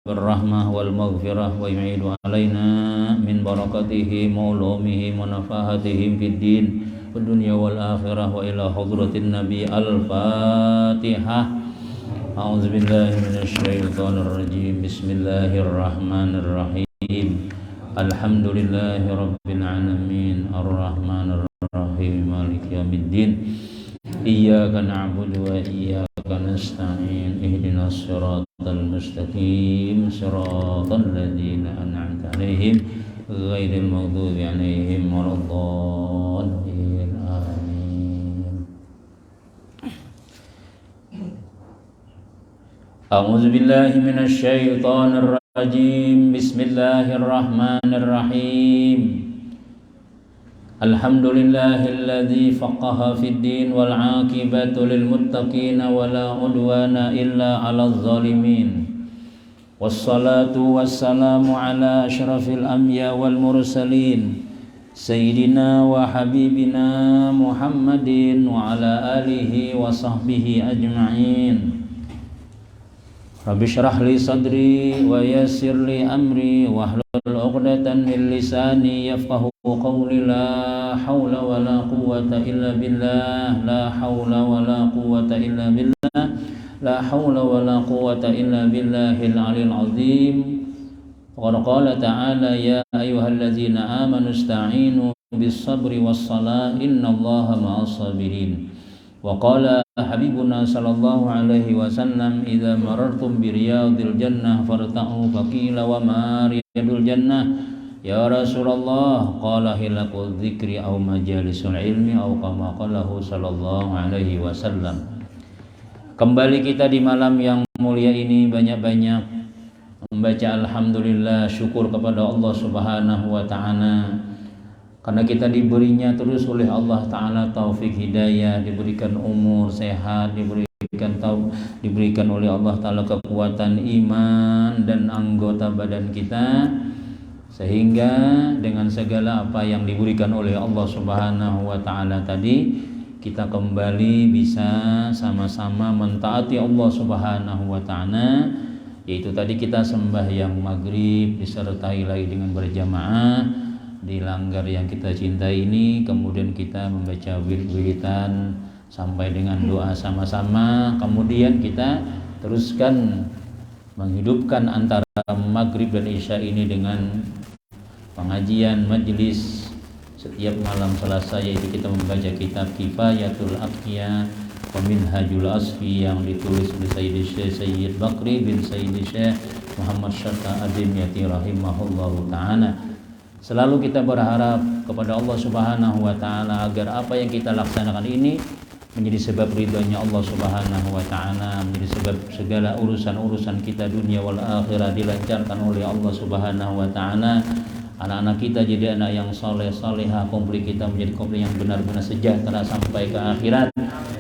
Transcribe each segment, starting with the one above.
بالرحمة والمغفرة ويعيد علينا من بركته وعلومه ونفحاته في الدين والدنيا والآخرة وإلى حضرة النبي الفاتحة. أعوذ بالله من الشيطان الرجيم. بسم الله الرحمن الرحيم. الحمد لله رب العالمين الرحمن الرحيم مالك يوم الدين. إياك نعبد وإياك نستعين. اهدنا الصراط المستقيم صراط الذين أنعمت عليهم غير المغضوب عليهم ولا الضالين آمين. أعوذ بالله من الشيطان الرجيم. بسم الله الرحمن الرحيم. الحمد لله الذي فقه في الدين والعاقبة للمتقين ولا عدوان إلا على الظالمين، والصلاة والسلام على أشرف الأنبياء والمرسلين سيدنا وحبيبنا محمد وعلى آله وصحبه أجمعين. رب اشرح لي صدري ويسر لي أمري واحلل عقدة من لساني يفقه قولي. لا حول ولا قوة إلا بالله. لا حول ولا قوة إلا بالله. لا حول ولا قوة إلا بالله العلي العظيم. وقد قال تعالى: يا أيها الذين آمنوا استعينوا بالصبر والصلاة إن الله مع الصابرين. وقال حبيبنا صلى الله عليه وسلم: إذا مررتم برياض الجنة فارتعوا. فقيل: وما رياض الجنة يا رسول الله؟ قال: حلق الذكر أو مجالس العلم أو كما قاله صلى الله عليه wasallam. Kembali kita di malam yang mulia ini banyak-banyak membaca alhamdulillah, syukur kepada Allah Subhanahu wa taala, karena kita diberinya terus oleh Allah taala taufik hidayah, diberikan umur sehat, diberikan oleh Allah taala kekuatan iman dan anggota badan kita, sehingga dengan segala apa yang diberikan oleh Allah Subhanahu wa taala tadi, kita kembali bisa sama-sama mentaati Allah Subhanahu wa taala, yaitu tadi kita sembahyang maghrib disertai lagi dengan berjamaah di langgar yang kita cintai ini, kemudian kita membaca wirid-wiridan sampai dengan doa sama-sama, kemudian kita teruskan menghidupkan antara maghrib dan isya ini dengan pengajian majlis setiap malam Selasa, yaitu kita membaca kitab Kifayatul Aqya wa Minhajul Asfi yang ditulis oleh Sayyid Bakri bin Sayyid Syekh Muhammad Syatta Ad-Dimyati rahimahullahu ta'ala. Selalu kita berharap kepada Allah Subhanahu wa ta'ala agar apa yang kita laksanakan ini menjadi sebab ridhonya Allah Subhanahu wa ta'ala, menjadi sebab segala urusan-urusan kita dunia wal akhirah dilancarkan oleh Allah Subhanahu wa ta'ala. Anak-anak kita jadi anak yang soleh solehah, kumpul kita menjadi kumpul yang benar-benar sejahtera sampai ke akhirat,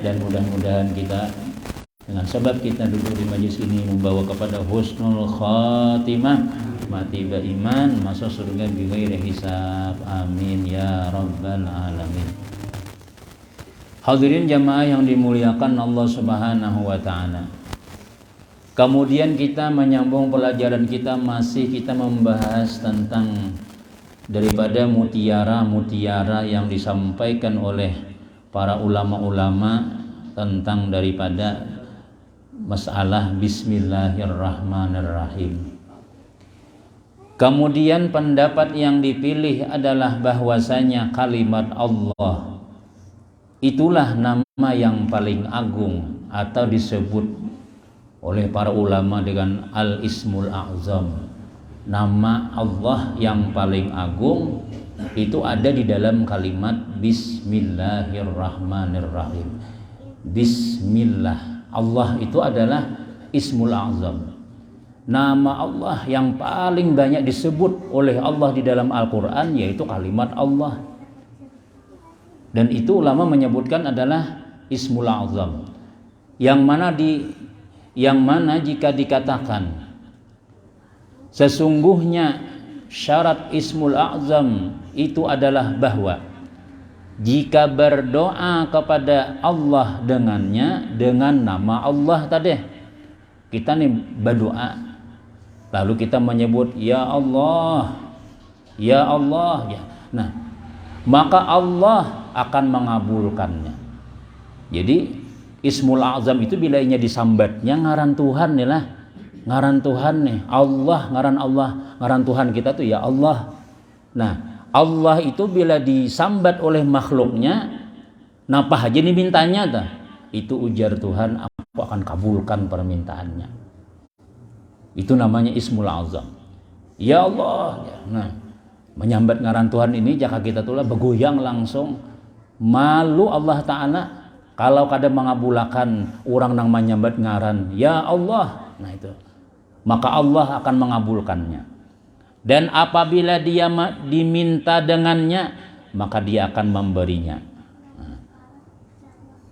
dan mudah-mudahan kita dengan sebab kita duduk di majlis ini membawa kepada husnul khatimah, mati beriman, masuk surga bighairi hisab. Amin ya rabbal alamin. Hadirin jamaah yang dimuliakan Allah Subhanahu wa taala. Kemudian kita menyambung pelajaran kita, masih kita membahas tentang daripada mutiara-mutiara yang disampaikan oleh para ulama-ulama tentang daripada masalah Bismillahirrahmanirrahim. Kemudian pendapat yang dipilih adalah bahwasanya kalimat Allah itulah nama yang paling agung, atau disebut oleh para ulama dengan Al-Ismul A'zam. Nama Allah yang paling agung itu ada di dalam kalimat Bismillahirrahmanirrahim. Bismillah. Allah itu adalah Ismul A'zam. Nama Allah yang paling banyak disebut oleh Allah di dalam Al-Quran yaitu kalimat Allah. Dan itu ulama menyebutkan adalah Ismul A'zam. Yang mana jika dikatakan sesungguhnya syarat Ismul A'zam itu adalah bahwa jika berdoa kepada Allah dengannya, dengan nama Allah tadi, kita nih berdoa Lalu kita menyebut ya Allah, ya Allah, ya. Nah, maka Allah akan mengabulkannya. Jadi Ismul Azam itu bilanya disambatnya ngaran Tuhan nih lah. Ngaran Tuhan nih, Allah, ngaran Allah, ngaran Tuhan kita tuh ya Allah. Nah, Allah itu bila disambat oleh makhluknya, napa aja dimintanya dah, itu ujar Tuhan, aku akan kabulkan permintaannya. Itu namanya Ismul Azam. Ya Allah. Nah, menyambat ngaran Tuhan ini jika kita tulah begoyang langsung, malu Allah Ta'ala kalau kada mengabulakan orang nang menyambat ngaran ya Allah. Nah itu, maka Allah akan mengabulkannya. Dan apabila dia diminta dengannya, maka dia akan memberinya. Nah,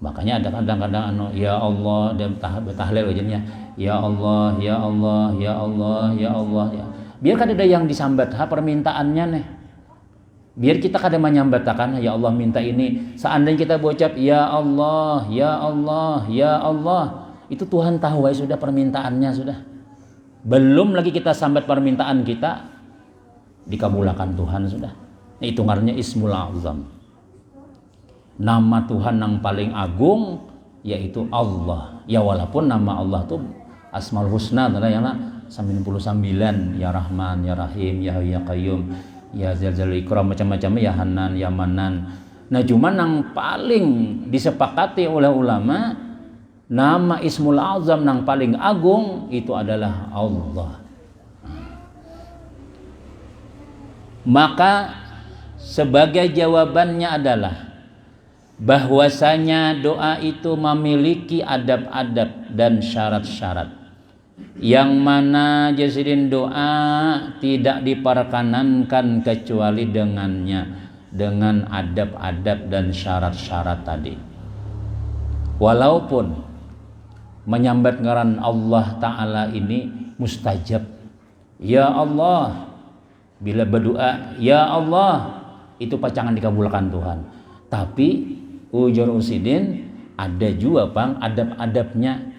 makanya ada kadang-kadang ya Allah dan tahlil wajibnya ya Allah, ya Allah, ya Allah, ya Allah, ya. Biar kada ada yang disambat permintaannya nih. Biar kita kada menyambatakan ya Allah minta ini. Seandainya kita bocap ya Allah, ya Allah, ya Allah, itu Tuhan tahu ya sudah permintaannya sudah. Belum lagi kita sambat permintaan kita dikabulkan Tuhan sudah. Nah, itu ngarannya Ismul Azam. Nama Tuhan yang paling agung yaitu Allah. Ya walaupun nama Allah tuh Asmaul Husna adalah yang 99, ya Rahman, ya Rahim, ya Hayyu ya Qayyum, ya Dzal Jalali Ikram, macam-macam, ya Hanan, ya Manan. Nah, cuman yang paling disepakati oleh ulama, nama Ismul Azam yang paling agung itu adalah Allah. Maka sebagai jawabannya adalah bahwasanya doa itu memiliki adab-adab dan syarat-syarat, yang mana jasidin doa tidak diperkenankan kecuali dengannya, dengan adab-adab dan syarat-syarat tadi. Walaupun menyambat ngaran Allah Ta'ala ini mustajab, ya Allah, bila berdoa ya Allah itu pacangan dikabulkan Tuhan. Tapi ujur usidin ada juga bang adab-adabnya,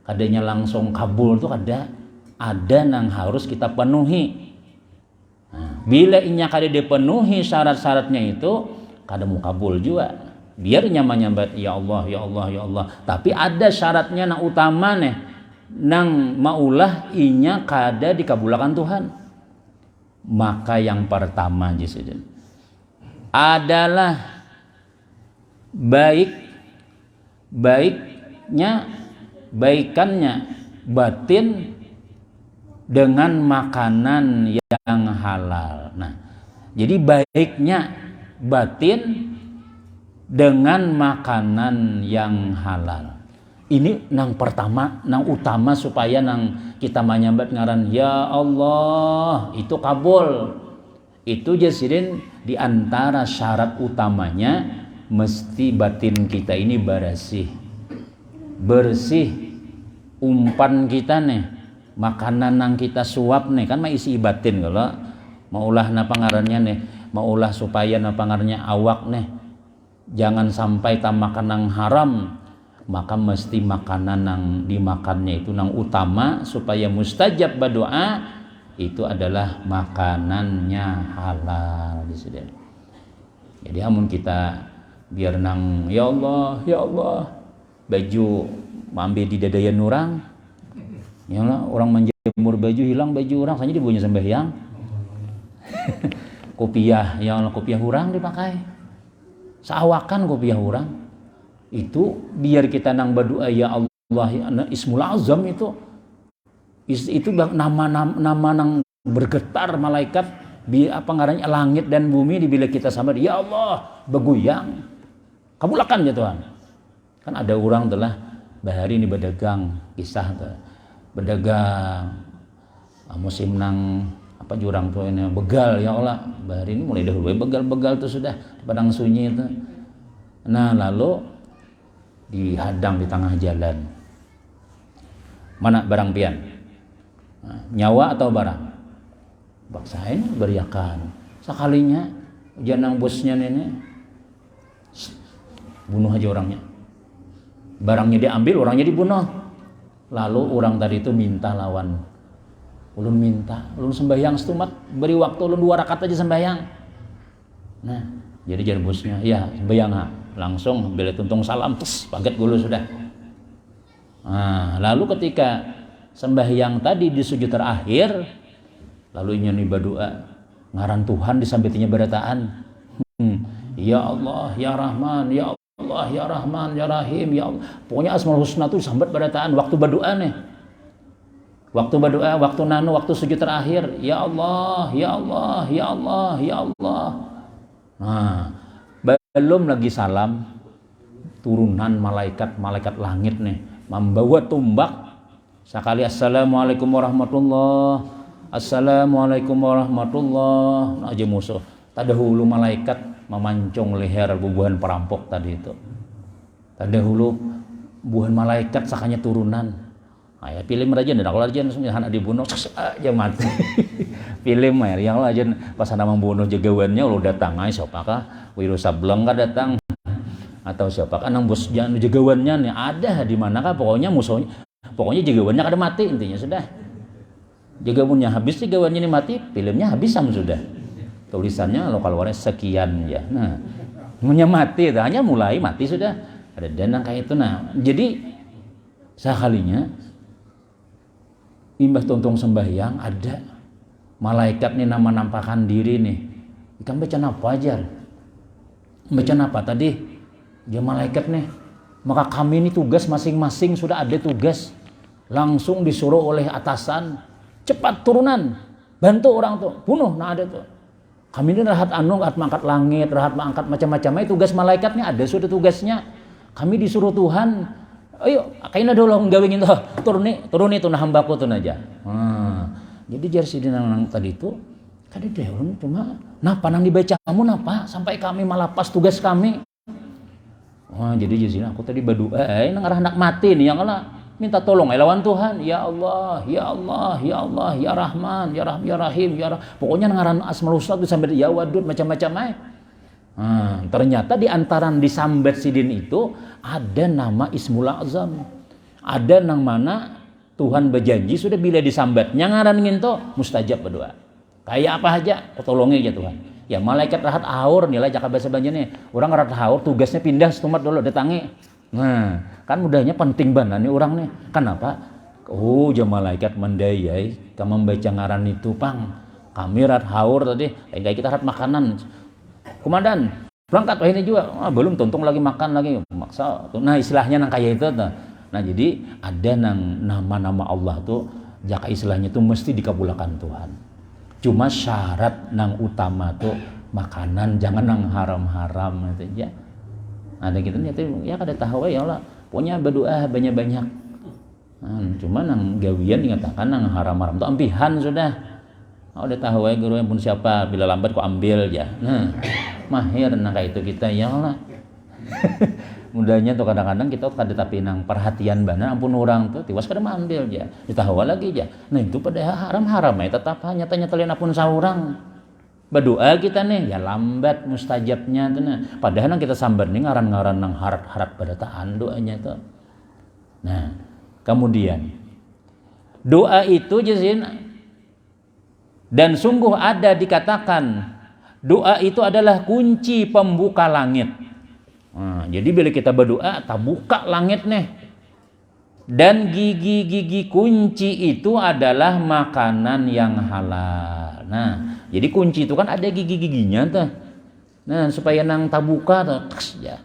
kadanya langsung kabul tuh ada yang harus kita penuhi. Nah, bila inya kada dipenuhi syarat-syaratnya itu kada mau kabul juga. Biar nyambat ya Allah, ya Allah, ya Allah, tapi ada syaratnya nang utama nih, nang maulah inya kada dikabulkan Tuhan. Maka yang pertama jisudin adalah baikannya batin dengan makanan yang halal. Nah, jadi baiknya batin dengan makanan yang halal. Ini nang pertama, nang utama supaya nang kita menyambat ngaran ya Allah itu kabul. Itu jasirin di antara syarat utamanya mesti batin kita ini bersih, umpan kita nih, makanan yang kita suap nih kan isi batin. Kalau mau ulah napa ngarannya nih, mau ulah supaya napa ngarannya awak nih jangan sampai tak makan yang haram, maka mesti makanan yang dimakannya itu yang utama supaya mustajab berdoa itu adalah makanannya halal. Jadi amun kita biar nang ya Allah, ya Allah, baju ambil di dadayan orang, ya Allah, orang menjemur baju hilang baju orang, saja dibunya sembahyang. Kopiah, ya Allah, kopiah orang dipakai. Seawakan kopiah orang. Itu biar kita nang berdoa ya Allah, ya Ismul Azam itu nama nang bergetar malaikat apa ngarannya langit dan bumi bila kita sama ya Allah beguyang. Kabulakan ya Tuhan. Kan ada orang telah bahari ini berdagang, kisah tuh. Berdagang musim nang apa jurang tuh ini begal ya Allah. Bahari ini mulai dahulu begal-begal tuh sudah di padang sunyi itu. Nah, lalu dihadang di tengah jalan. Mana barang pian? Nah, nyawa atau barang? Baksain beriakan. Sekalinya janang bosnya ini bunuh aja orangnya. Barangnya diambil, orangnya dibunuh. Lalu orang tadi itu minta lawan ulun minta, ulun sembahyang setumat, beri waktu ulun 2 rakaat aja sembahyang. Nah, jadi jar bosnya, ya sembahyang langsung bila tuntung salam, paget dulu sudah. Nah, lalu ketika sembahyang tadi di sujud terakhir, lalu nyoni berdoa, ngaran Tuhan disambetinya berataan. Ya Allah, ya Rahman, ya Allah, ya Rahman, ya Rahim, ya Allah. Pokoknya Asmaul Husna tuh sambat berataan waktu berdoa nih. Waktu berdoa, waktu nano, waktu sujud terakhir, ya Allah, ya Allah, ya Allah, ya Allah. Nah, belum lagi salam, turunan malaikat langit nih membawa tumbak sekali assalamualaikum warahmatullah, assalamualaikum warahmatullah. Nah, aja musuh tadahulu malaikat memancung leher bubuhan perampok tadi itu. Tadahulu bubuhan malaikat sakanya turunan. Nah, ya film aja ndak aja anak dibunuh aja mati. Film yang aja pas ana membunuh jagawannya lo datang ai siapakah Wiru Sableng datang atau siapakah nang bos jagawannya nih ada di manakah pokoknya musuhnya pokoknya jagawannya kada mati intinya sudah. Jagawannya habis jagawannya ini mati, filmnya habis sama sudah. Tulisannya lokal waris sekian ya. Nah, punya mati hanya mulai mati sudah. Ada danang kayak itu. Nah, jadi sekalinya imbah tongtong sembahyang ada malaikat nih nama nampakan diri nih. Ikan baca apa aja? Baca apa tadi? Dia malaikat nih. Maka kami ini tugas masing-masing sudah ada tugas. Langsung disuruh oleh atasan, cepat turunan, bantu orang tuh, bunuh. Nah ada tuh. Kami ini rahat mangkat langit, rahat mangkat macam-macam. Tugas malaikatnya ada sudah tugasnya. Kami disuruh Tuhan, ayo kayaknya dulu gawingin tuh turun itu nah hambaku tuh aja. Jadi jar si dinang tadi itu kada deun cuma napa nang dibaca kamu napa sampai kami malah pas tugas kami. Jadi jadi aku tadi berdoa nang arah anak mati nih yang Allah minta tolong lawan Tuhan, ya Allah, ya Allah, ya Allah, ya Rahman, ya Rahim, ya Rahim, ya pokoknya nang aran Asmaul Husna itu sampai ya Wadud macam-macam ternyata di antaran disambat sidin itu ada nama Ismul Azam. Ada nang mana Tuhan berjanji sudah bila disambatnya ngaran nginto mustajab berdoa. Kayak apa aja, tolongin aja Tuhan. Ya malaikat rahat haur nilai jaka bahasa belanjanya. Orang rahat haur tugasnya pindah setumat dulu datangi. Nah, kan mudahnya penting banget nih orang nih. Kenapa? Jam malaikat mendayai kamu membaca ngaran itu pang. Kami rahat haur tadi, kayak kita rahat makanan. Komandan, berangkat ini juga. Belum tuntung lagi makan lagi. Maksa. Nah, istilahnya nang kayak itu tuh. Nah, jadi ada nang nama-nama Allah tuh jaka istilahnya tuh mesti dikabulkan Tuhan. Cuma syarat nang utama tuh makanan jangan nang haram-haram gitu ya. Ada gitu nih ya kada tahu ya Allah. Pokoknya berdoa banyak-banyak. Cuma nang gawian dikatakan nang haram-haram tuh ampihan sudah. Udah tahu ya guru yang pun siapa bila lambat kok ambil ya. Nah, mahir nang kayak itu kita ya Allah. Mudahnya tuh kadang-kadang kita kada tapi nang perhatian bana ampun orang tuh tiwas kada ambil ya. Ditahu lagi ya. Nah itu pada haram-haram ya tetap nyata-nyata lain apun saurang. Berdoa kita nih ya lambat mustajabnya tuh nah. Padahal nang kita sambar nih ngaran-ngaran nang harap-harap pada taan doanya tuh. Nah, kemudian doa itu jazin dan sungguh ada dikatakan doa itu adalah kunci pembuka langit. Jadi bila kita berdoa, tak buka langit nih. Dan gigi-gigi kunci itu adalah makanan yang halal. Nah, jadi kunci itu kan ada gigi-giginya tuh. Nah, supaya nang tabuka tuh, ya.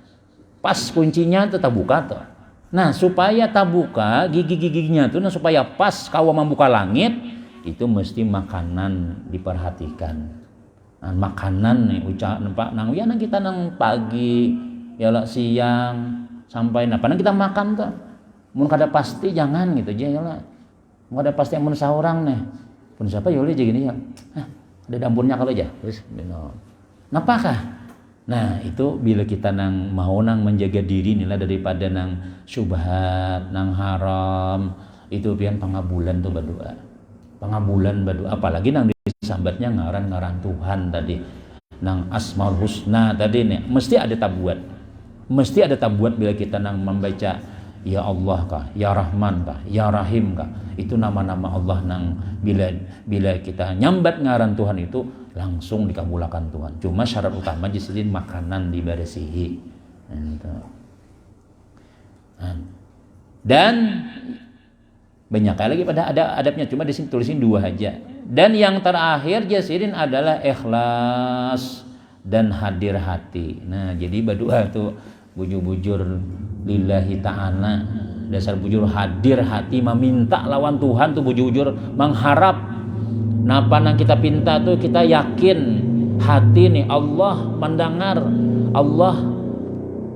Pas kuncinya tuh tabuka tuh. Nah, supaya tabuka gigi-giginya tuh, nah, supaya pas kawa membuka langit, itu mesti makanan diperhatikan. Nah, makanan nih ucapan Pak nang ya nang kita nang pagi ya lah siang sampai padahal kita makan tuh. Mun kada pasti jangan gitu aja ya lah. Mun kada pasti mun saurang nih. Pun siapa ya oleh gini ya. Ada dampunnya kalau aja. Terus napakah? Nah, itu bila kita nang mau nang menjaga diri nila daripada nang syubhat, nang haram, itu pian pangabulan tuh berdoa. Pangabulan berdoa apalagi nang disambatnya ngaran-ngaran Tuhan tadi. Nang Asmaul Husna tadi nih mesti ada tabuat. Mesti ada tabuat bila kita nang membaca ya Allah kah, ya Rahman kah, ya Rahim kah. Itu nama-nama Allah nang bila kita nyambat ngaran Tuhan itu langsung dikabulkan Tuhan. Cuma syarat utama jisidin makanan dibaresihi. Dan banyak kali lagi pada ada adabnya, cuma di sini tulisin 2 aja. Dan yang terakhir jasirin adalah ikhlas dan hadir hati. Nah, jadi berdoa tuh bujur-bujur lillahi ta'ala, dasar bujur hadir hati meminta lawan Tuhan tuh bujur-bujur mengharap. Napa nang kita pinta tuh kita yakin hati nih Allah mendengar, Allah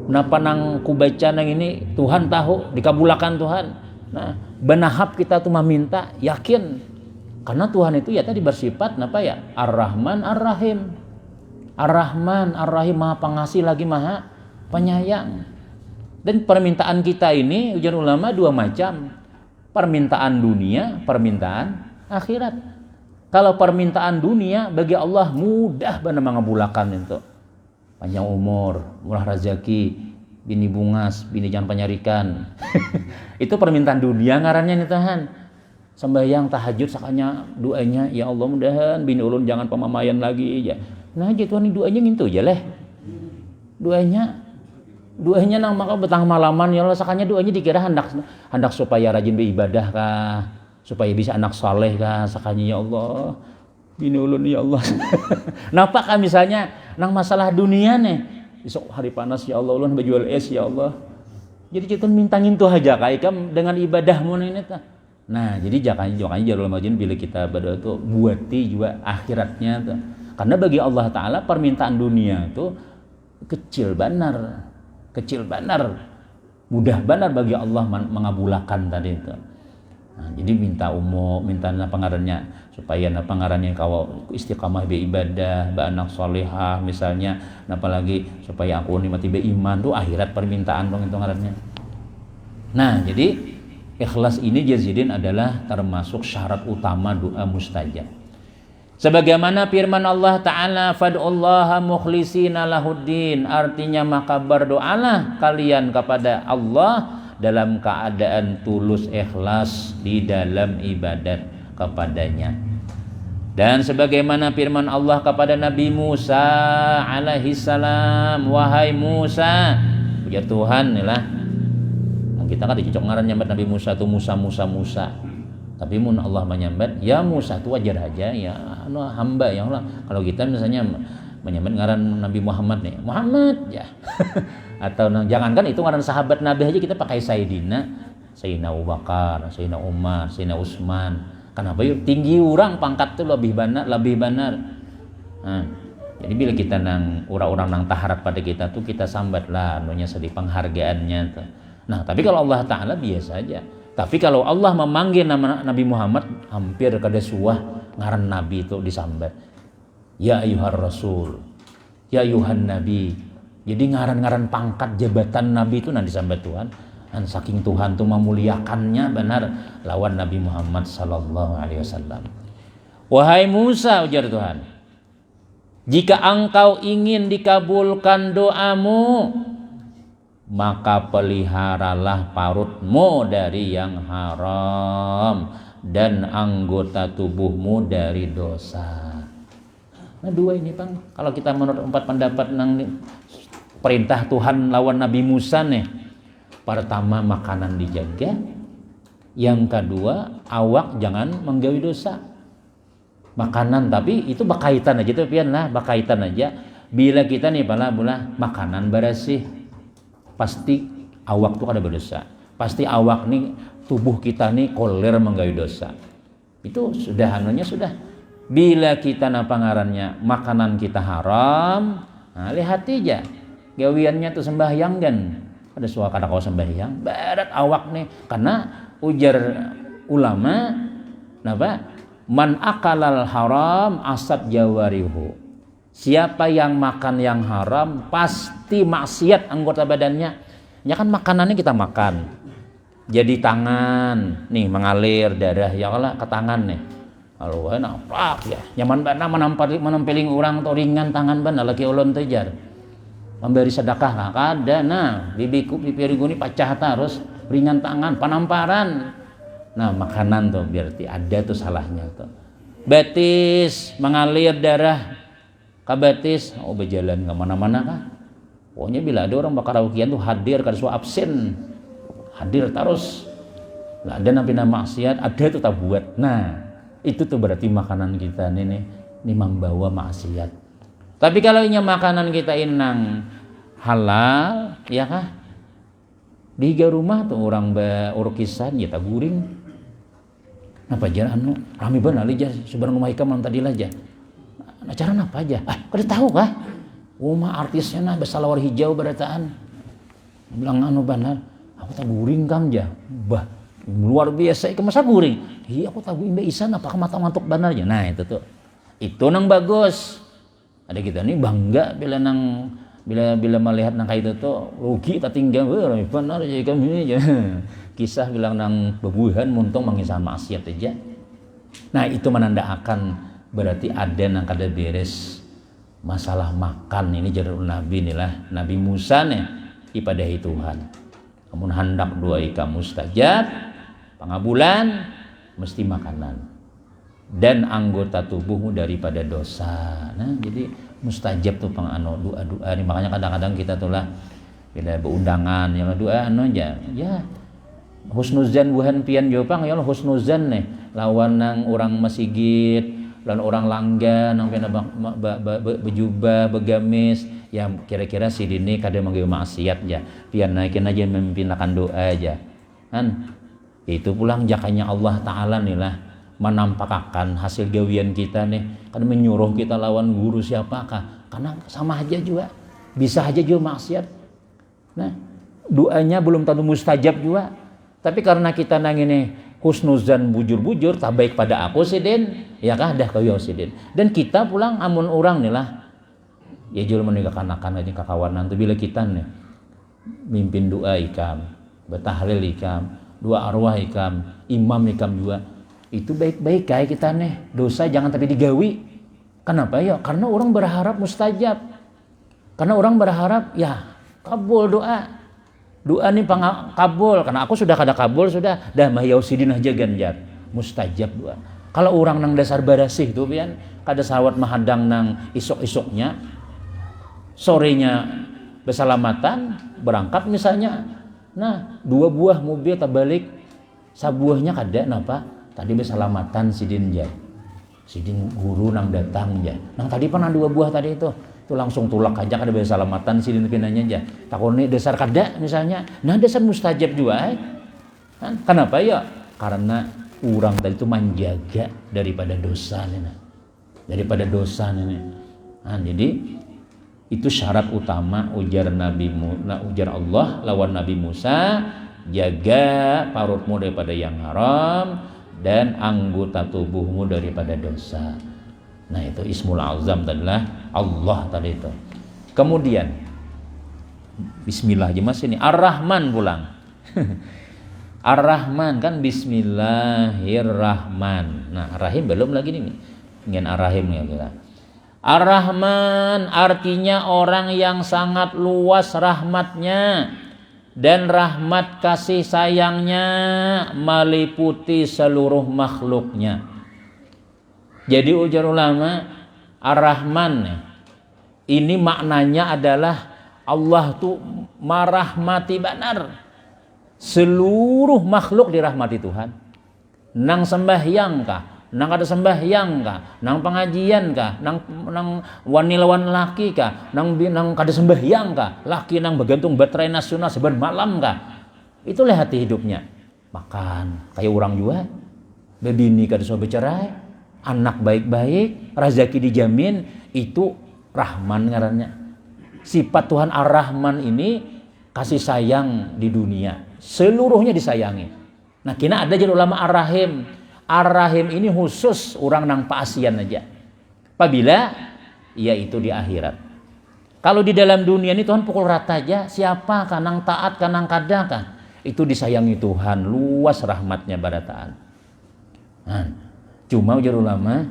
napa nang kubaca nang ini Tuhan tahu dikabulkan Tuhan. Nah, benahap kita tuh meminta yakin karena Tuhan itu ya tadi bersifat napa ya Ar-Rahman Ar-Rahim. Ar-Rahman Ar-Rahim Maha Pengasih lagi Maha Penyayang. Dan permintaan kita ini ujar ulama 2 macam. Permintaan dunia, permintaan akhirat. Kalau permintaan dunia bagi Allah mudah benar mengabulkan itu. Panjang umur, murah rezeki, bini bungas, bini jangan penyarikan. Itu permintaan dunia ngarannya nih Tuhan. Sembahyang tahajud sakanya doanya ya Allah mudahan bini ulun jangan pemamayan lagi ya. Nah aja Tuhan ini doanya gitu aja leh. Doanya nang maka betang malaman ya Allah sakanya doanya dikira hendak supaya rajin beribadah kah, supaya bisa anak saleh kah sakanya ya Allah. Bini ulun ya Allah. Napa kan misalnya nang masalah dunia nih. Besok hari panas ya Allah ulun berjual es ya Allah. Jadi kita mintangin tuh aja kayak dengan ibadahmu ini tah. Nah, jadi jangan jarul majin bila kita berdoa tuh buati juga akhiratnya tuh. Karena bagi Allah Ta'ala permintaan dunia itu kecil benar, mudah benar bagi Allah mengabulkan tadi itu. Nah, jadi minta pengarannya supaya pengarannya kau istiqamah beribadah, anak solehah misalnya, apalagi supaya aku nikmati beriman tuh akhirat permintaan dong itu ngarannya. Nah, jadi ikhlas ini jazidin adalah termasuk syarat utama doa mustajab. Sebagaimana firman Allah Ta'ala fad'ullaha mukhlisina lahuddin, artinya maka berdoalah kalian kepada Allah dalam keadaan tulus ikhlas di dalam ibadat kepadanya. Dan sebagaimana firman Allah kepada Nabi Musa alaihi salam, wahai Musa, puja Tuhan inilah kita kan dicocok ngaran nyambat Nabi Musa tuh Musa. Tapi mun Allah menyambat ya Musa itu wajar aja ya hamba ya Allah. Kalau kita misalnya menyambat ngaran Nabi Muhammad nih Muhammad ya atau jangankan itu ngaran sahabat Nabi aja kita pakai Sayyidina Abu Bakar, Sayyidina Umar, Sayyidina Utsman. Kenapa yuk tinggi orang pangkat tuh lebih benar. Nah, jadi bila kita nang orang-orang nang taharap pada kita tuh kita sambat lah anunya sedih penghargaannya tuh. Nah, tapi kalau Allah Ta'ala biasa aja. Tapi kalau Allah memanggil nama Nabi Muhammad hampir kada suah ngaran Nabi itu disambat. Ya ayyuhar rasul, ya ayyuhan nabi. Jadi ngaran-ngaran pangkat jabatan Nabi itu nanti disambat Tuhan. Dan saking Tuhan tuh memuliakannya benar lawan Nabi Muhammad sallallahu alaihi wasallam. Wahai Musa ujar Tuhan, jika engkau ingin dikabulkan doamu, maka peliharalah parutmu dari yang haram dan anggota tubuhmu dari dosa. Nah 2 ini Bang, kalau kita menurut 4 pendapat nang perintah Tuhan lawan Nabi Musa nih, pertama makanan dijaga, yang kedua awak jangan menggawi dosa. Makanan tapi itu berkaitan aja tuh pian lah, berkaitan aja. Bila kita nih pala makanan bersih, pasti awak tuh ada berdosa. Pasti awak nih tubuh kita nih koler menggawi dosa. Itu sudah anunya sudah. Bila kita ngarannya makanan kita haram, nah lihat aja gawiannya tuh sembahyang kan. Ada suara kata kau sembahyang, barat awak nih karena ujar ulama napa? Man akalal haram asad jawarihu. Siapa yang makan yang haram pasti maksiat anggota badannya. Ya kan makanannya kita makan. Jadi tangan nih mengalir darah ya Allah ke tangan nih. Kalau enak ya. Nyaman bana menampiling orang atau ringan tangan bana laki ulun tejar. Memberi sedekah lah kada nah bibiku bibiriku ini pacah terus ringan tangan, panamparan. Nah, makanan tuh berarti ada tuh salahnya tuh. Betis, mengalir darah ka betis, berjalan kemana-mana kah? Pokoknya bila ada orang bakaraokean tuh hadir kada suah absen. Hadir terus. Lah ada nampina maksiat, ada tuh tak buat. Nah, itu tuh berarti makanan kita ini membawa maksiat. Tapi kalau inya makanan kita inang halal, ya kah? Di rumah tuh orang urukisan ya tak guring. Napa aja anu rame benar aja sebenarnya rumah ikam tadi aja. Acara apa aja? Kada tahu kah? Rumah artisnya nah besalawar hijau berataan. Bilang anu benar, aku tak guring kam aja. Bah, luar biasa ikan masa guring. Iya aku tak guring isan apa mata ngantuk benar aja. Nah, itu tuh. Itu nang bagus. Ada kita nih bangga bila melihat nang kayak itu tuh rugi tak tinggal benar aja kami aja. Kisah bilang nang bebuhan muntung mangisan maksiat aja. Nah, itu menandakan berarti ada nang kada beres masalah makan ini jarul Nabi inilah Nabi Musa nih ibadahi Tuhan. Namun hendak dua ika mustajab pangabulan mesti makanan dan anggota tubuhmu daripada dosa. Nah, jadi mustajab tuh pangano doa-doa ini makanya kadang-kadang kita tuh lah bila beundangan yang doa anu aja ya husnuzan buhan pian jopang ya husnuzan nih lawan nang orang masjid lawan orang langgan nang pina bejubah begamis ya kira-kira si dini kada manggil maksiat ya pian naikin aja memimpinakan doa aja kan itu pulang jakanya Allah Ta'ala nih lah menampakkan hasil gawian kita nih kan menyuruh kita lawan guru siapakah karena sama aja juga bisa aja juga maksiat. Nah doanya belum tentu mustajab juga tapi karena kita nang ini husnuzan bujur-bujur tak baik pada aku sidin ya kah dah kau sidin dan kita pulang amun orang nih lah ya jual menikah kanakan aja kakawanan tuh bila kita nih mimpin doa ikam betahlil ikam dua arwah ikam imam ikam juga itu baik-baik kayak kita nih dosa jangan tapi digawi. Kenapa ya karena orang berharap mustajab karena orang berharap ya kabul doa ini kabul karena aku sudah kada kabul sudah dah mahiyau sidin aja ganjar mustajab doa. Kalau orang nang dasar barasih tuh pian kada sawat mahadang nang isok-isoknya sorenya bersalamatan berangkat misalnya nah 2 buah mobil terbalik sabuahnya kada napa tadi bersalamatan sidin ya sidin guru nang datang ya nang tadi pernah 2 buah tadi itu langsung tulak aja kada bersalamatan sidin pinanya aja takone dasar kada misalnya nah dasar mustajab juga kan kenapa ya karena orang tadi itu menjaga daripada dosa nih nah jadi itu syarat utama ujar Allah lawan Nabi Musa jaga parutmu daripada yang haram dan anggota tubuhmu daripada dosa. Nah itu Ismul Azam adalah Allah tadi itu. Kemudian Bismillah aja mas ini Ar-Rahman pulang. Ar-Rahman kan Bismillahirrahman. Nah Rahim belum lagi nih. Ingin Ar-Rahim ya kita. Ar-Rahman artinya orang yang sangat luas rahmatnya dan rahmat kasih sayangnya meliputi seluruh makhluknya. Jadi ujar ulama Ar-Rahman ini maknanya adalah Allah tuh merahmati benar seluruh makhluk dirahmati Tuhan. Nang sembahyang kah, nang ada sembahyang kah, nang pengajian kah, nang wani lawan laki kah, nang kada sembahyang kah, laki nang bergantung baterai nasional seban malam kah. Itulah hati hidupnya. Makan kayak orang juga, bebini kada so bercerai, anak baik-baik, rezeki dijamin, itu Rahman ngarannya. Sifat Tuhan Ar-Rahman ini kasih sayang di dunia, seluruhnya disayangi. Nah, kina ada jadi ulama Ar-Rahim. Ar-Rahim ini khusus orang nang paasian aja. Apabila yaitu di akhirat. Kalau di dalam dunia ini Tuhan pukul rata aja, siapa kanang taat kanang kadakah, itu disayangi Tuhan, luas rahmatnya barataan. Nah, cuma ujar ulama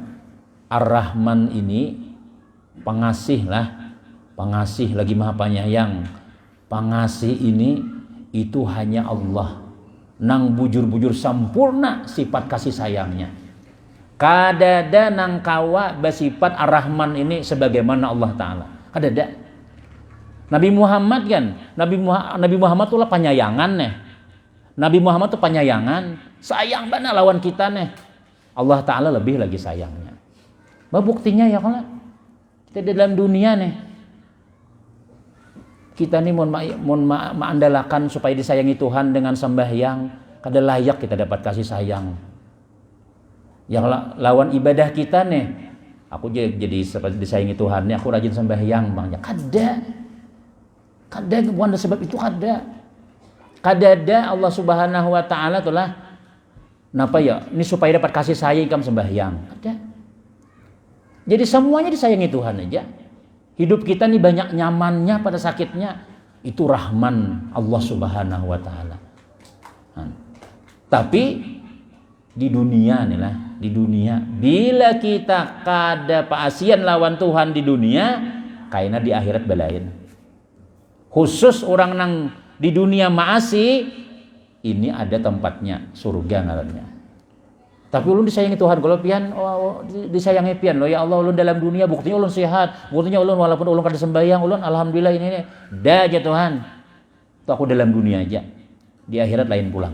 Ar-Rahman ini pengasih lah, pengasih lagi maha penyayang. Pengasih ini itu hanya Allah. nang bujur-bujur sampurna sifat kasih sayangnya. Kadada nang kawa bersifat Ar-Rahman ini sebagaimana Allah Ta'ala. Kadada. Nabi Muhammad kan, Nabi Muhammad tuh lah penyayangan nih. Nabi Muhammad tuh penyayangan, sayang banget lawan kita nih. Allah Ta'ala lebih lagi sayangnya. Buktinya ya kalau kita dalam dunia nih, kita nih mengandalkan supaya disayangi Tuhan dengan sembahyang, kada layak kita dapat kasih sayang. Yang lawan ibadah kita nih, aku jadi seperti disayangi Tuhan nih, aku rajin sembahyang bangnya. Kada bukan sebab itu kada Allah Subhanahu wa Ta'ala itulah napa ya ini supaya dapat kasih sayang kamu sembahyang. Ada. Jadi semuanya disayangi Tuhan aja. Hidup kita nih banyak nyamannya pada sakitnya, itu rahman Allah Subhanahu wa Ta'ala. Tapi di dunia nih lah, di dunia bila kita kada paasian lawan Tuhan di dunia, kayaknya di akhirat belain. Khusus orang nang di dunia maasi, ini ada tempatnya surga ngarannya. Tapi ulun disayangi Tuhan, kalau pian disayangi pian lo ya Allah, ulun dalam dunia buktinya ulun sehat, buktinya ulun walaupun ulun kada sembahyang, ulun alhamdulillah ini dah aja Tuhan. Itu aku dalam dunia aja. Di akhirat lain pulang.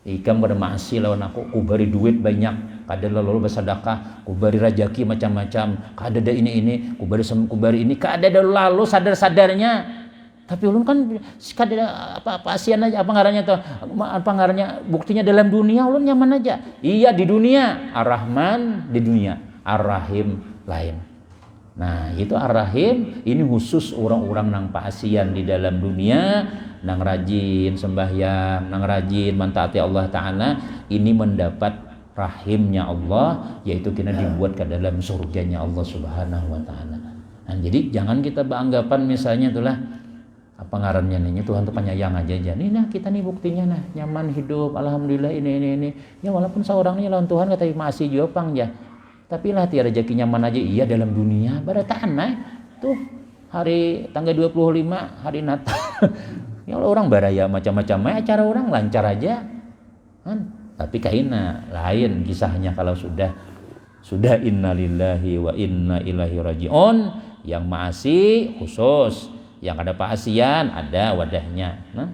Ikam pada maasi lawan aku, ku beri duit banyak, kada lalu bersedekah, ku beri rajaki macam-macam, kada ada ini, ku beri ini, kada ada lalu sadar-sadarnya. Tapi ulun kan kada apa asian aja, apa ngarannya buktinya dalam dunia ulun nyaman aja. Iya di dunia Ar-Rahman, di dunia Ar-Rahim lain. Nah, itu Ar-Rahim ini khusus orang-orang nang paasian di dalam dunia, nang rajin sembahyang, nang rajin mentaati Allah Ta'ala, ini mendapat rahimnya Allah, yaitu kita dibuat ke dalam surganya Allah Subhanahu wa Ta'ala. Nah, jadi jangan kita beranggapan misalnya itulah apa ngarannya nih, Tuhan tuh penyayang aja. Nih nah kita nih buktinya nah nyaman hidup, alhamdulillah ini. Ya walaupun seorangnya lawan Tuhan kata masih juga pang ya. Tapi lah tiada rezeki nyaman aja iya dalam dunia. Pada tanah tuh hari tanggal 25 hari Natal. Ya orang baraya macam-macam acara orang lancar aja. Kan? Tapi kaina lain kisahnya kalau sudah innalillahi wa inna ilaihi rajiun, yang maasi khusus. Yang ada paasian ada wadahnya. Nah,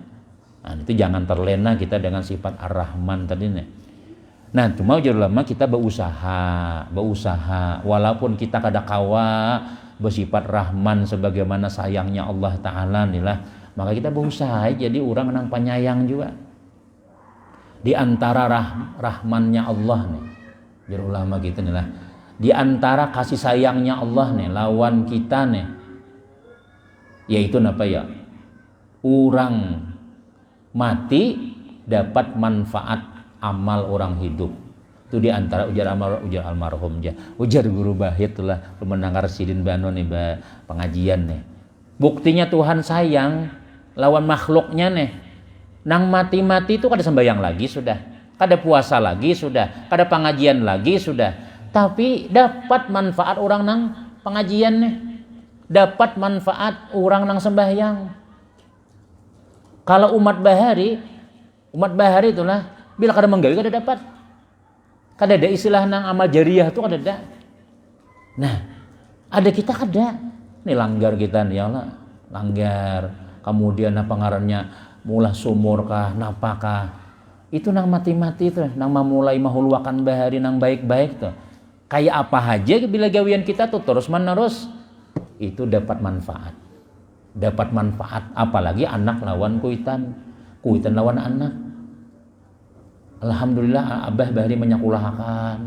itu jangan terlena kita dengan sifat Ar-Rahman tadi nih. Nah, cuma ujar lama kita berusaha walaupun kita kada kawa bersifat Rahman sebagaimana sayangnya Allah Ta'ala inilah, maka kita berusaha jadi orang nang penyayang juga. Di antara rahmannya Allah nih, ujar ulama gitu nih lah. Di antara kasih sayangnya Allah nih lawan kita nih, yaitu apa ya? Orang mati dapat manfaat amal orang hidup. Itu di antara ujar almarhum aja. Ujar guru Bahit lah pemenangar Sidin Bano nih pengajian nih. Buktinya Tuhan sayang lawan makhluknya nih. Nang mati-mati itu kada sembahyang lagi sudah, kada puasa lagi sudah, kada pengajian lagi sudah. Tapi dapat manfaat orang nang pengajian nih. Dapat manfaat orang nang sembahyang. Kalau umat bahari itulah bila kada menggawi kada dapat. Kada ada istilah nang amal jariah itu kada ada. Nah, ada kita kada. Nih langgar kita nih ya Allah, langgar. Kemudian apa ngarannya mulah sumur kah, napakah. Itu nang mati-mati itu, nang memulai mahulwakan bahari nang baik-baik tuh. Kayak apa aja bila gawian kita tuh terus menerus itu dapat manfaat apalagi anak lawan kuitan lawan anak. Alhamdulillah abah bahari menyakulahkan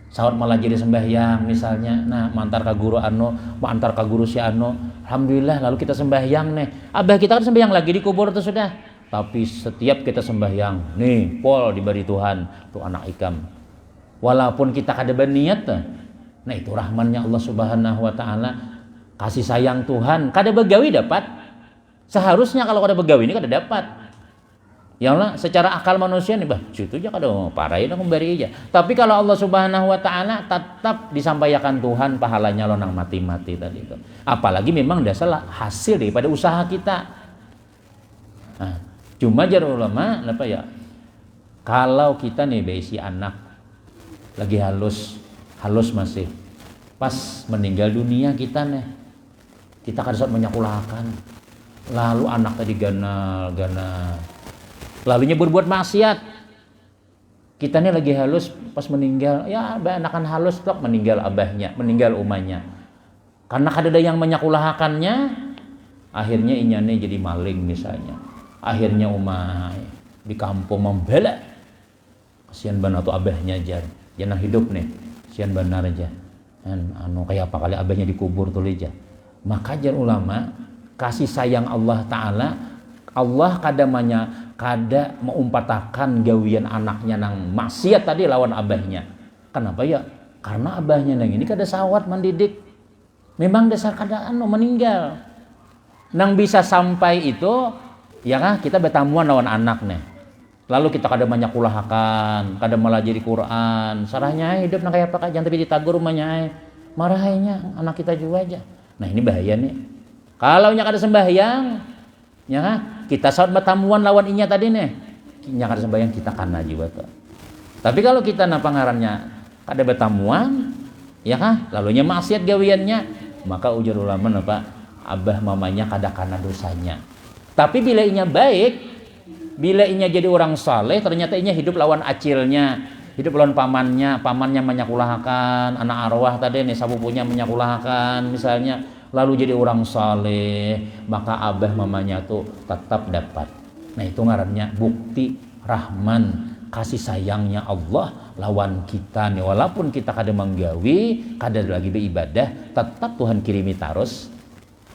saat malah jadi sembahyang misalnya, nah mantar ka guru mantar ka guru si alhamdulillah lalu kita sembahyang nih, abah kita kan sembahyang lagi di kubur itu sudah, tapi setiap kita sembahyang nih pol diberi Tuhan tuh anak ikam walaupun kita kada berniat tuh. Nah itu rahmannya Allah Subhanahu wa Ta'ala, kasih sayang Tuhan, kada begawi dapat. Seharusnya kalau kada begawi ini kada dapat. Ya Allah, secara akal manusia nih, situ aja kada parahin aku beri aja. Tapi kalau Allah Subhanahu wa Ta'ala tetap disampaikan Tuhan pahalanya lo nang mati-mati tadi itu. Apalagi memang dasar hasil daripada usaha kita. Nah, cuma jar ulama apa ya? Kalau kita nih besi anak lagi halus masih pas meninggal dunia kita nih, kita kada saat menyakulahkan, lalu anak tadi ganal, lalunya berbuat maksiat. Kita nih lagi halus pas meninggal, ya anakan halus tok meninggal abahnya, meninggal umahnya. Karena kada ada yang menyakulahkannya, akhirnya inyane jadi maling misalnya. Akhirnya umah di kampung membela. Kasihan benar tuh abahnya aja, jangan hidup nih, kasihan benar aja. Kayak apa kali abahnya dikubur tuh aja. Maka jar ulama kasih sayang Allah Ta'ala, Allah kada mengumpatakan gawian anaknya nang maksiat tadi lawan abahnya. Kenapa ya? Karena abahnya nang ini kada sawat mendidik. Memang dasar kada meninggal. Nang bisa sampai itu ya kah kita bertamuan lawan anak nih. Lalu kita kada menyakulahkan, kada melajari Quran. Sarahnya hidup nang kayak apa jangan tapi ditagur rumahnya. Marahnya anak kita juga aja. Nah ini bahaya nih. Kalau nya kada sembahyang, ya kah? Kita saat bertamuan lawan inya tadi nih. Nya kada sembahyang kita kana juga tuh. Tapi kalau kita napa ngarannya kada bertamuan, ya kah? Lalunya maksiat gawiannya, maka ujar ulama napa? Abah mamanya kada kana dosanya. Tapi bila inya baik, bila inya jadi orang saleh, ternyata inya hidup lawan acilnya, hidup lawan pamannya menyakulahkan, anak arwah tadi nih sapupunya menyakulahkan misalnya, lalu jadi orang saleh, maka abah mamanya tuh tetap dapat. Nah itu ngarannya bukti rahman, kasih sayangnya Allah lawan kita nih, walaupun kita kada menggawi, kada lagi beribadah, tetap Tuhan kirimi tarus.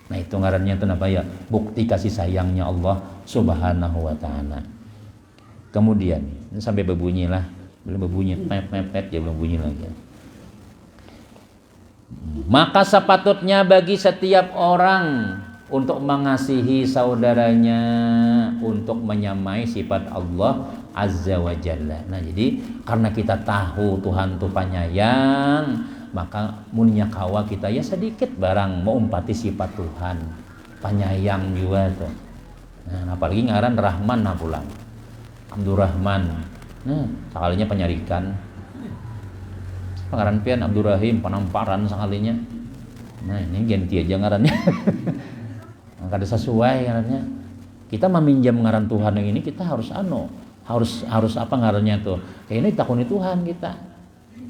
Nah itu ngarannya itu apa ya? Bukti kasih sayangnya Allah Subhanahu wa ta'ala. Kemudian sampai berbunyi lah, belum berbunyi pepet ya belum bunyi lagi. Maka sepatutnya bagi setiap orang untuk mengasihi saudaranya, untuk menyamai sifat Allah Azza wa Jalla. Nah jadi karena kita tahu Tuhan itu penyayang, maka munya kawa kita ya sedikit barang mau umpati sifat Tuhan penyayang juga tuh. Nah apalagi ngaran Rahman nah pulang Abdurrahman, nah sekalinya penyarikan pengaran pian Abdurrahim penamparan sekalinya. Nah ini ganti aja ngarannya. Kada sesuai ngarannya. Kita meminjam ngaran Tuhan yang ini kita harus harus apa ngarannya tuh, kayak ini takuni Tuhan kita.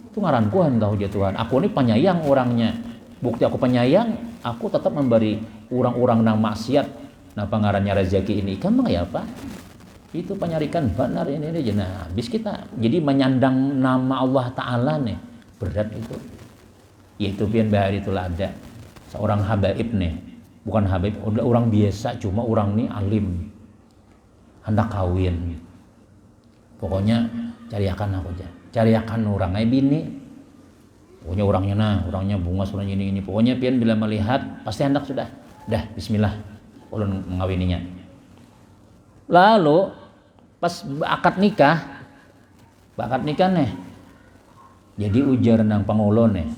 Itu ngaranku tahu dia Tuhan. Aku ini penyayang orangnya. Bukti aku penyayang, aku tetap memberi orang-orang nang maksiat. Nah pengarannya rezeki ini kan ya apa? Itu penyarikan benar ini aja. Nah, habis kita jadi menyandang nama Allah Ta'ala nih. Berat itu. Yaitu pian bahari itulah ada seorang habaib nih. Bukan habaib, udah orang biasa, cuma orang nih alim. Hendak kawin. Pokoknya cariakan aku aja. Cariakan orangnya bini, pokoknya orangnya bunga orangnya ini pokoknya pian bila melihat pasti hendak sudah dah bismillah ulun mengawininya. Lalu pas akad nikah nih jadi ujar nang pangulon nih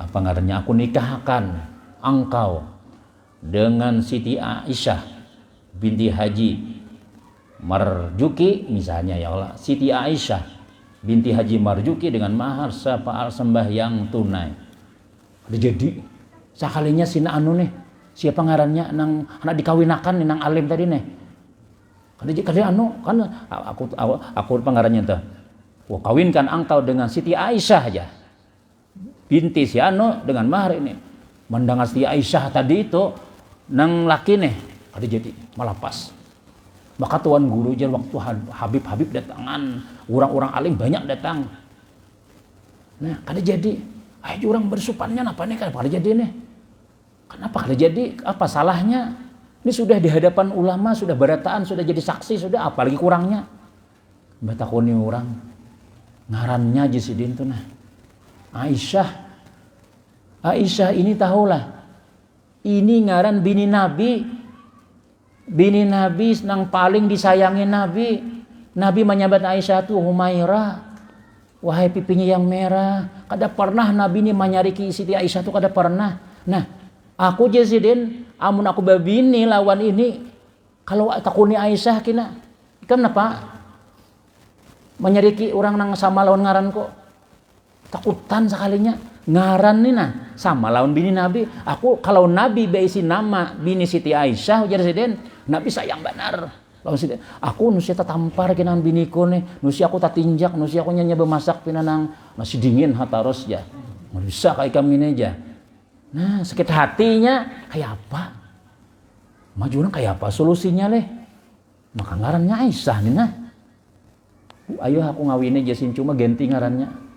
apa ngarannya, aku nikahkan engkau dengan Siti Aisyah binti Haji Marjuki misalnya ya Allah, Siti Aisyah binti Haji Marjuki dengan mahar sepaal sembahyang tunai. Jadi sakalinya sina anu nih siapa ngarannya nang anak dikawinakan nih nang alim tadi nih. Kada anu kan aku pengarannya tuh. Wah kawinkan engkau dengan Siti Aisyah aja. Binti si anu dengan mahar ini. Mendengar Siti Aisyah tadi itu nang laki nih kada jadi malah pas. Maka tuan guru jan waktu Habib datangan, orang-orang alim banyak datang. Nah, kada jadi. Ayo orang bersupannya apa nih kada jadi nih. Kenapa kada jadi? Apa salahnya? Ini sudah di hadapan ulama, sudah berataan, sudah jadi saksi, sudah apalagi kurangnya. Batakoni orang. Ngarannya aja si din tuh nah. Aisyah ini tahulah. Ini ngaran bini Nabi. Bini Nabi nang paling disayangi Nabi. Nabi menyambat Aisyah tuh Humairah. Wahai pipinya yang merah. Kada pernah Nabi ini menyariki Siti Aisyah tuh kada pernah. Nah, aku Jazidin, amun aku babini lawan ini. Kalau takuni Aisyah kina. Kenapa? menyeriki orang nang sama lawan ngaran kok takutan sekalinya ngaran nih nah sama lawan bini Nabi. Aku kalau Nabi beisi nama bini Siti Aisyah ujar Siden, Nabi sayang benar. Lawan Siden, aku nusia tampar kinan biniku nih, nusia aku tatinjak, nusia aku nyanyi bemasak pinanang nasi dingin hataros ya. Bisa kayak kami ini aja. Nah sakit hatinya kayak apa? Majuran kayak apa solusinya leh? Maka ngarannya Aisyah nih nah. Ayo aku ngawinnya jasin cuma ganti ngarannya.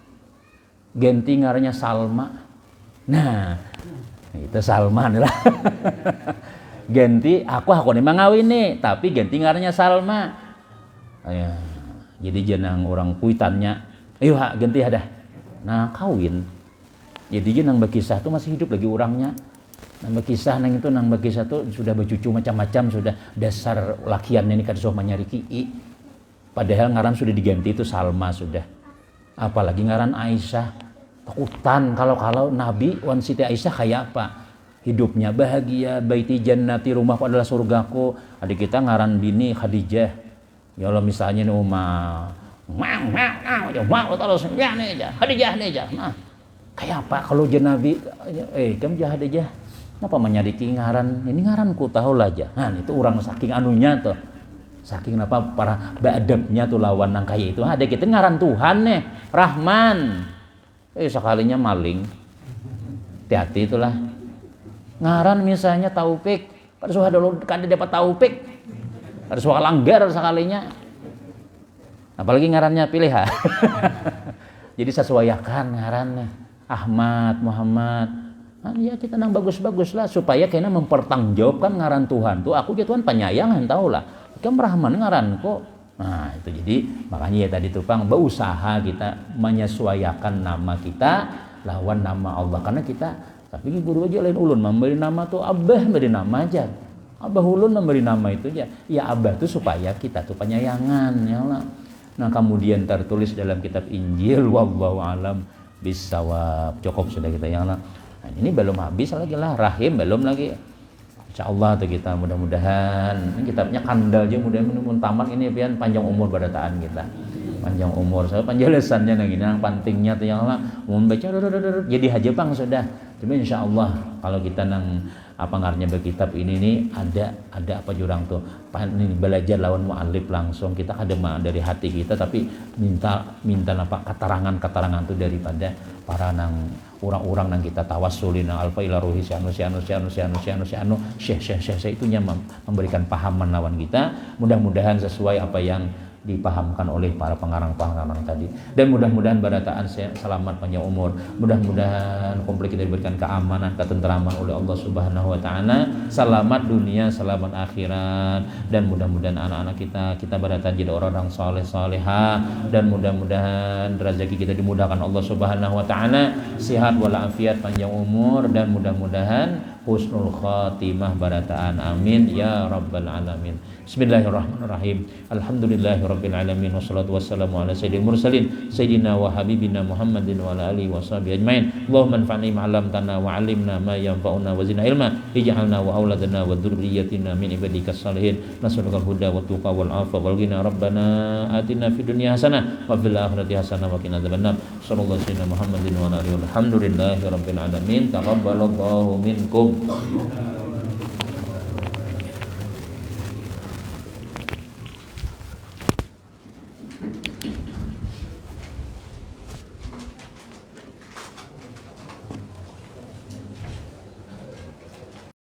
Ganti ngarannya Salma. Nah, itu Salma nih lah. Ganti aku nih mangawin nih, tapi ganti ngarannya Salma. Ayah, jadi jenang orang kuitannya, ayo ha, ganti ada. Nah kawin. Jadi jenang berkisah tuh masih hidup lagi orangnya. Nang berkisah nang itu nang berkisah tuh sudah bercucu macam-macam sudah dasar lakiannya ini kan soh nyari ki. Padahal ngaran sudah diganti itu Salma sudah. Apalagi ngaran Aisyah. Takutan kalau Nabi wan Siti Aisyah kayak apa? Hidupnya bahagia, baiti jannati, rumahku adalah surgaku. Adik kita ngaran bini Khadijah. Ya Allah misalnya nih mau terus ya nih aja, Khadijah nih aja. Nah, kayak apa kalau jen Nabi kamu jahat aja. Kenapa menyadiki ngaran? Ini ngaranku tahu lah aja. Nah, itu orang saking anunya tuh. Saking apa para beadabnya tuh lawan nang kaya itu. Ada kita ngaran Tuhan nih, Rahman. Sekalinya maling. Hati-hati itulah. Ngaran misalnya Taufik, pada suha dulu kada dapat Taufik. Pada suha langgar sekalinya. Apalagi ngarannya pilih ha. Jadi sesuaikan ngarannya. Ahmad, Muhammad. Nah, ya kita nang bagus-bagus lah supaya kena mempertanggungjawabkan ngaran Tuhan tuh. Aku gitu Tuhan penyayangan tahu lah. Kan Rahman ngaran kok. Nah itu jadi makanya ya tadi tuh Pang berusaha kita menyesuaikan nama kita lawan nama Allah karena kita tapi guru aja lain ulun memberi nama tuh Abah memberi nama aja. Abah ulun memberi nama itu aja. Ya Abah tuh supaya kita tuh penyayangan ya Allah. Nah kemudian tertulis dalam kitab Injil wallahu alam bisawab. Cukup sudah kita ya Allah. Nah, ini belum habis lagi lah rahim belum lagi. Insyaallah tuh kita mudah-mudahan ini kitabnya kandal aja mudah-mudahan tamat ini pian panjang umur badataan kita. Panjang umur. Saya penjelasannya nang ini nang pentingnya tuh yang Allah membaca jadi haja Bang sudah. Tapi insyaallah kalau kita nang apa ngarnya berkitab ini nih ada apa jurang tuh ini belajar lawan muallif langsung kita kada dari hati kita tapi minta apa keterangan tuh daripada para nang orang-orang nang kita tawassulin nang alfa ila ruhi syekh itunya memberikan pahaman lawan kita mudah-mudahan sesuai apa yang dipahamkan oleh para pengarang-pengarang tadi dan mudah-mudahan barataan selamat panjang umur mudah-mudahan komplit kita diberikan keamanan ketentraman oleh Allah Subhanahu wa taala selamat dunia selamat akhirat dan mudah-mudahan anak-anak kita barataan jadi orang-orang saleh salehah dan mudah-mudahan rezeki kita dimudahkan Allah Subhanahu wa taala sehat walafiat panjang umur dan mudah-mudahan husnul khatimah barataan amin ya rabbal alamin. Bismillahirrahmanirrahim. Alhamdulillahirabbil alamin wassalatu wassalamu ala sayyidil mursalin sayyidina wa habibina Muhammadin wa ala alihi washabihi ajmain. Allahumma anfa'na ma 'allamtana wa 'allimna ma yanfa'una wa zidna ilma. Ij'alna wa auladana wa dzurriyyatina min ibadikas shalihin. Nas'alukal huda wat tuqa wal 'afwa wal ghina. Rabbana atina fid dunya hasanah wa fil akhirati hasanah wa qina adzabannar. Sallallahu alaihi Muhammadin wa ala alihi walhamdulillahi rabbil alamin. Taqabbalallahu minkum.